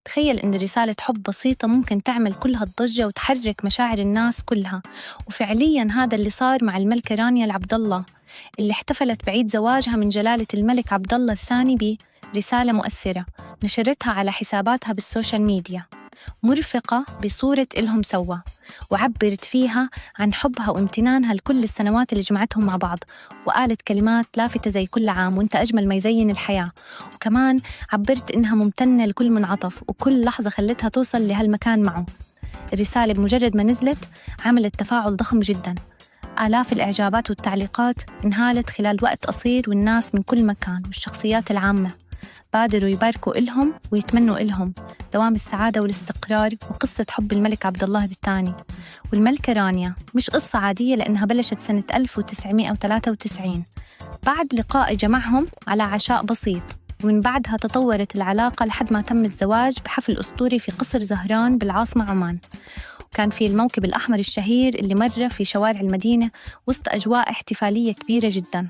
تخيل إن رسالة حب بسيطة ممكن تعمل كل هالضجة وتحرك مشاعر الناس كلها. وفعلياً هذا اللي صار مع الملكة رانيا العبد الله اللي احتفلت بعيد زواجها من جلالة الملك عبد الله الثاني برسالة مؤثرة نشرتها على حساباتها بالسوشيال ميديا، مرفقة بصورة إلهم سوا، وعبرت فيها عن حبها وامتنانها لكل السنوات اللي جمعتهم مع بعض، وقالت كلمات لافتة زي كل عام وانت أجمل ما يزين الحياة. وكمان عبرت إنها ممتنة لكل منعطف وكل لحظة خلتها توصل لهالمكان معه. الرسالة بمجرد ما نزلت عملت تفاعل ضخم جدا، آلاف الإعجابات والتعليقات انهالت خلال وقت قصير، والناس من كل مكان والشخصيات العامة بادروا يباركوا إلهم ويتمنوا إلهم دوام السعادة والاستقرار. وقصة حب الملك عبد الله الثاني والملكة رانيا مش قصة عادية، لأنها بلشت سنة 1993 بعد لقاء جمعهم على عشاء بسيط، ومن بعدها تطورت العلاقة لحد ما تم الزواج بحفل أسطوري في قصر زهران بالعاصمة عمان. وكان في الموكب الأحمر الشهير اللي مر في شوارع المدينة وسط أجواء احتفالية كبيرة جداً،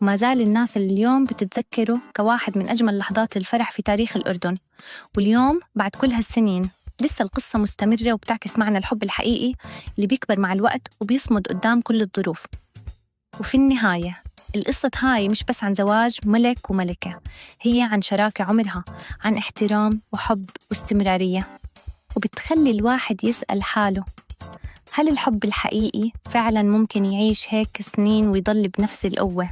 وما زال الناس اللي اليوم بتتذكره كواحد من أجمل لحظات الفرح في تاريخ الأردن. واليوم بعد كل هالسنين لسه القصة مستمرة وبتعكس معنى الحب الحقيقي اللي بيكبر مع الوقت وبيصمد قدام كل الظروف. وفي النهاية القصة هاي مش بس عن زواج ملك وملكة، هي عن شراكة عمرها، عن احترام وحب واستمرارية، وبتخلي الواحد يسأل حاله: هل الحب الحقيقي فعلاً ممكن يعيش هيك سنين ويضل بنفس القوة؟